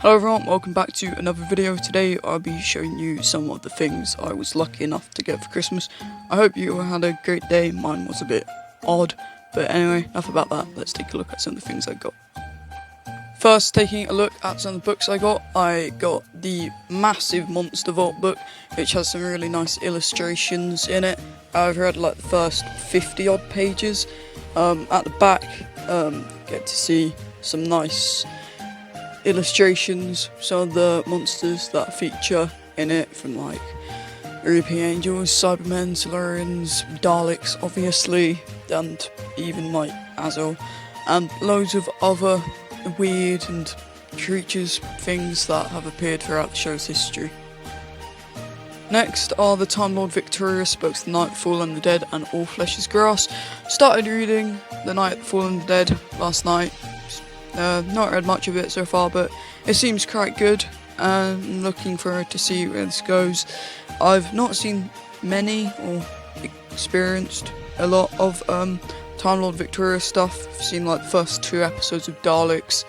Hello everyone, welcome back to another video. Today I'll be showing you some of the things I was lucky enough to get for Christmas. I hope you all had a great day. Mine was a bit odd, but anyway, enough about that. Let's take a look at some of the things I got. First, taking a look at some of the books I got the massive Monster Vault book, which has some really nice illustrations in it. I've read like the first 50 odd pages. At the back, get to see some nice illustrations, some of the monsters that feature in it, from like European Angels, Cybermen, Silurians, Daleks obviously, and even like Azul, and loads of other weird and creatures, things that have appeared throughout the show's history. Next are the Timelord Victorious books, The Night, the Fall and the Dead, and All Flesh is Grass. Started reading The Night, the Fall and the Dead last night. Not read much of it so far, but it seems quite good. I'm looking forward to see where this goes. I've not seen many or experienced a lot of Timelord Victoria stuff. I've seen like the first 2 episodes of Daleks,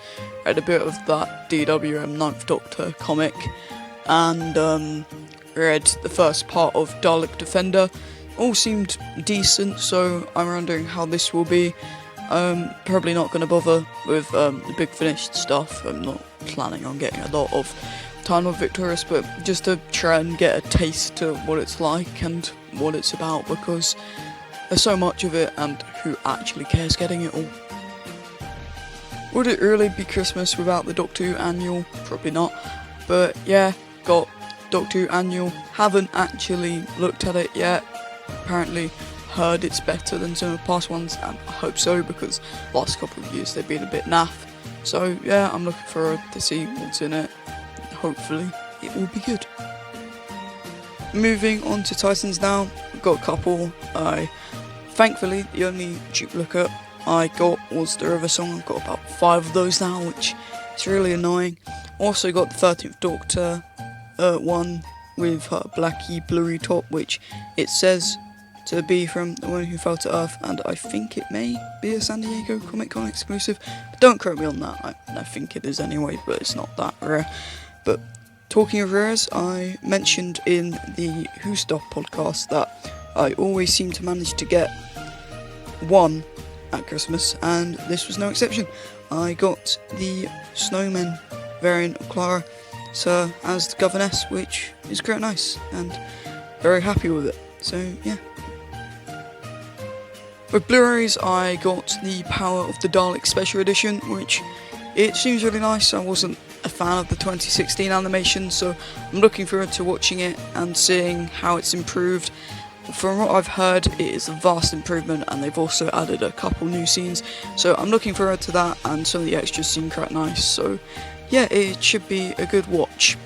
read a bit of that DWM 9th Doctor comic, and read the first part of Dalek Defender. All seemed decent, so I'm wondering how this will be. Probably not going to bother with the big finished stuff. I'm not planning on getting a lot of Timelord Victorious, but just to try and get a taste to what it's like and what it's about, because there's so much of it, and who actually cares getting it all? Would it really be Christmas without the Doctor Who Annual? Probably not. But yeah, got Doctor Who Annual. Haven't actually looked at it yet. Apparently heard it's better than some of the past ones, and I hope so, because last couple of years they've been a bit naff. So yeah, I'm looking forward to see what's in it. Hopefully it will be good. Moving on to Titans now, I've got a couple. Thankfully the only duplicate I got was the River Song. I've got about 5 of those now, which is really annoying. Also got the 13th Doctor one with her blacky blurry top, which it says to be from The One Who Fell to Earth, and I think it may be a San Diego Comic Con exclusive, but don't quote me on that. I think it is anyway, but it's not that rare. But talking of rares, I mentioned in the Who Stuff podcast that I always seem to manage to get one at Christmas, and this was no exception. I got the Snowmen variant of Clara Sir as the governess, which is quite nice, and very happy with it. So yeah. With Blu-rays, I got the Power of the Dalek Special Edition, which it seems really nice. I wasn't a fan of the 2016 animation, so I'm looking forward to watching it and seeing how it's improved. From what I've heard, it is a vast improvement, and they've also added a couple new scenes, so I'm looking forward to that, and some of the extras seem quite nice, so yeah, it should be a good watch.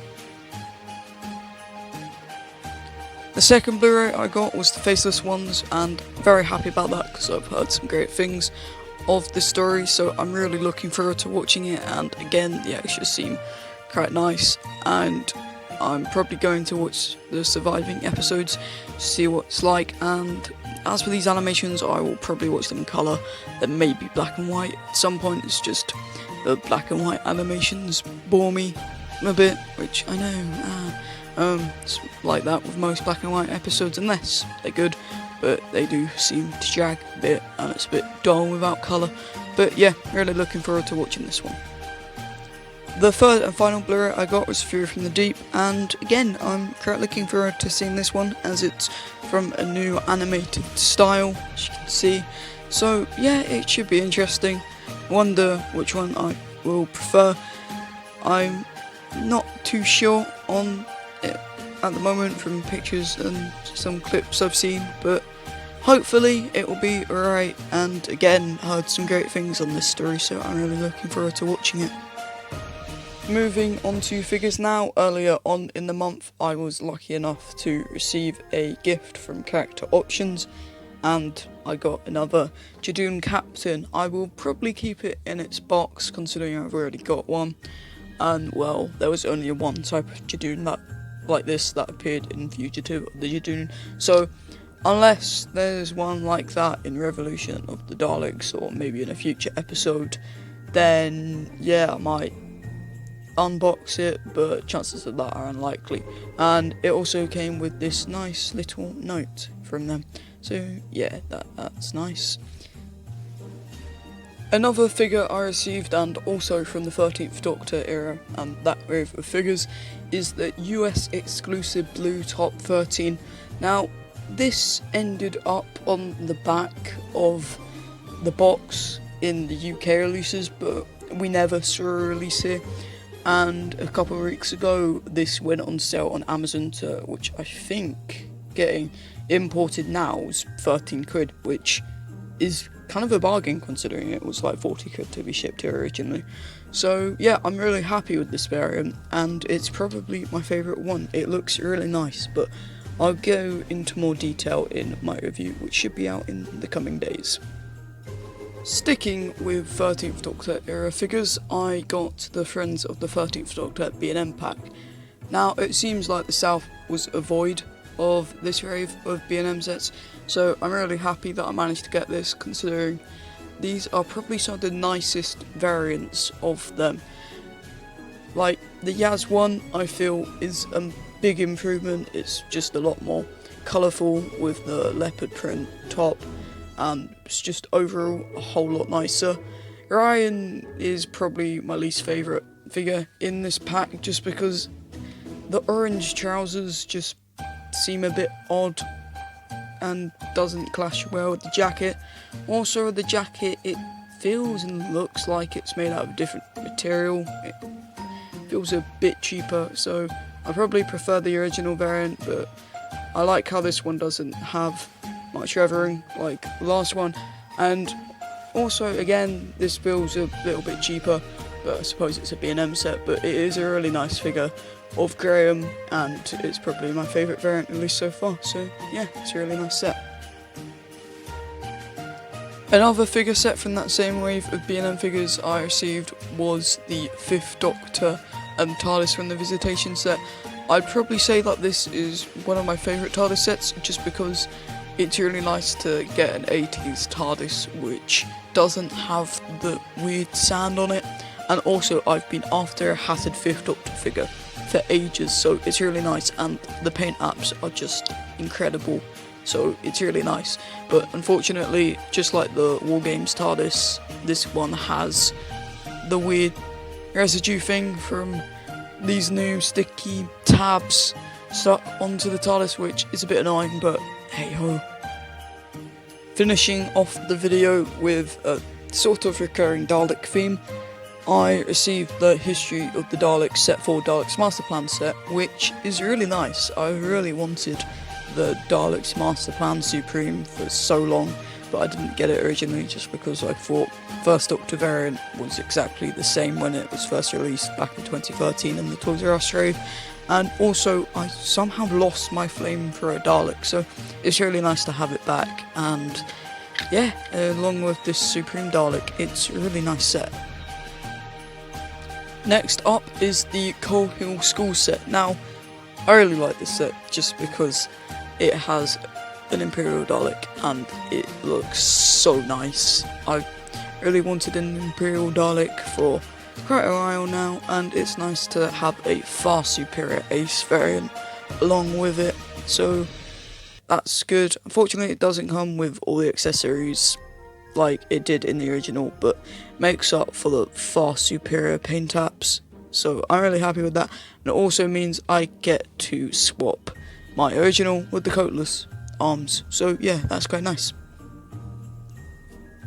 The second Blu-ray I got was the Faceless ones, and very happy about that because I've heard some great things of the story, so I'm really looking forward to watching it, and again, the extras seem quite nice, and I'm probably going to watch the surviving episodes to see what it's like. And as for these animations, I will probably watch them in colour, then maybe black and white at some point. It's just the black and white animations bore me a bit, which I know, it's like that with most black and white episodes, unless they're good, but they do seem to drag a bit, and it's a bit dull without colour. But yeah, really looking forward to watching this one. The third and final Blu-ray I got was Fury from the Deep, and again, I'm quite looking forward to seeing this one, as it's from a new animated style, as you can see. So yeah, it should be interesting. Wonder which one I will prefer. I'm not too sure on it at the moment from pictures and some clips I've seen, but hopefully it will be alright, and again, heard some great things on this story, so I'm really looking forward to watching it. Moving on to figures now. Earlier on in the month, I was lucky enough to receive a gift from Character Options, and I got another Jadoon Captain. I will probably keep it in its box, considering I've already got one, and well, there was only one type of Jadoon like this that appeared in Fugitive of the Jadoon, so unless there's one like that in Revolution of the Daleks, or maybe in a future episode, then yeah, I might unbox it, but chances of that are unlikely. And it also came with this nice little note from them. So yeah, that's nice. Another figure I received, and also from the 13th Doctor era and that wave of figures, is the US exclusive blue Top 13. Now, this ended up on the back of the box in the UK releases, but we never saw a release here. And a couple of weeks ago, this went on sale on Amazon, which I think getting imported now is 13 quid, which is kind of a bargain considering it was like 40 quid to be shipped here originally. So yeah, I'm really happy with this variant, and it's probably my favourite one. It looks really nice, but I'll go into more detail in my review, which should be out in the coming days. Sticking with 13th Doctor era figures, I got the Friends of the 13th Doctor B&M pack. Now, it seems like the South was a void of this wave of B&M sets, so I'm really happy that I managed to get this, considering these are probably some of the nicest variants of them. Like, the Yaz one, I feel, is a big improvement. It's just a lot more colourful with the leopard print top, and it's just overall a whole lot nicer. Ryan is probably my least favourite figure in this pack, just because the orange trousers just seem a bit odd and doesn't clash well with the jacket. Also, the jacket, it feels and looks like it's made out of a different material. It feels a bit cheaper, so I probably prefer the original variant, but I like how this one doesn't have much revering like the last one. And also, again, this feels a little bit cheaper, but I suppose it's a B&M set, but it is a really nice figure of Graham, and it's probably my favourite variant released so far, so yeah, it's a really nice set. Another figure set from that same wave of B&M figures I received was the 5th Doctor and TARDIS from the Visitation set. I'd probably say that this is one of my favourite TARDIS sets, just because it's really nice to get an 80s TARDIS which doesn't have the weird sand on it, and also I've been after a hatted 5th Doctor figure for ages, so it's really nice, and the paint apps are just incredible, so it's really nice. But unfortunately, just like the War Games TARDIS, this one has the weird residue thing from these new sticky tabs stuck onto the TARDIS, which is a bit annoying, but hey ho. Finishing off the video with a sort of recurring Dalek theme, I received the History of the Daleks Set 4 Daleks Master Plan set, which is really nice. I really wanted the Daleks Master Plan Supreme for so long, but I didn't get it originally just because I thought First Doctor variant was exactly the same when it was first released back in 2013 in the Toys R Us rave. And also, I somehow lost my flame for a Dalek, so it's really nice to have it back. And yeah, along with this Supreme Dalek, it's a really nice set. Next up is the Coal Hill School set. Now, I really like this set just because it has an Imperial Dalek and it looks so nice. I really wanted an Imperial Dalek for quite a while now, and it's nice to have a far superior Ace variant along with it, so that's good. Unfortunately, it doesn't come with all the accessories like it did in the original, but makes up for the far superior paint apps, so I'm really happy with that. And it also means I get to swap my original with the coatless arms, so yeah, that's quite nice.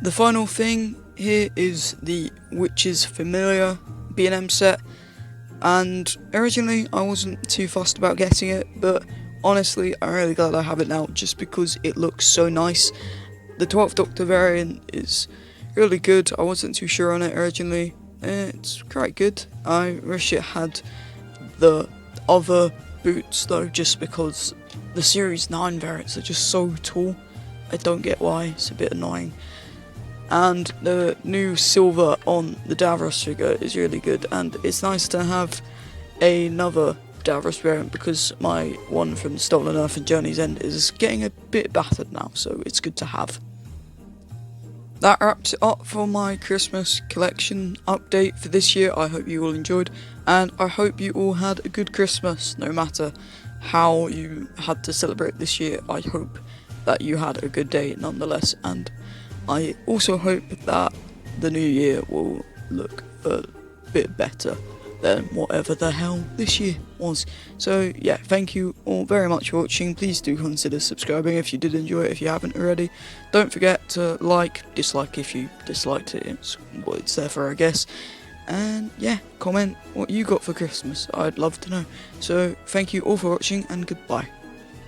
The final thing here is the Witch's Familiar B&M set, and originally I wasn't too fussed about getting it, but honestly I'm really glad I have it now just because it looks so nice. The 12th Doctor variant is really good. I wasn't too sure on it originally. It's quite good. I wish it had the other boots though, just because the Series 9 variants are just so tall. I don't get why, it's a bit annoying. And the new silver on the Davros figure is really good, and it's nice to have another Davros variant because my one from Stolen Earth and Journey's End is getting a bit battered now, so it's good to have. that wraps it up for my Christmas collection update for this year. I hope you all enjoyed, and I hope you all had a good Christmas, no matter how you had to celebrate this year. I hope that you had a good day nonetheless, and I also hope that the new year will look a bit better than whatever the hell this year was. So yeah, thank you all very much for watching. Please do consider subscribing if you did enjoy it, if you haven't already. Don't forget to dislike if you disliked it, it's what it's there for, I guess. And yeah, comment what you got for Christmas, I'd love to know. So thank you all for watching, and goodbye.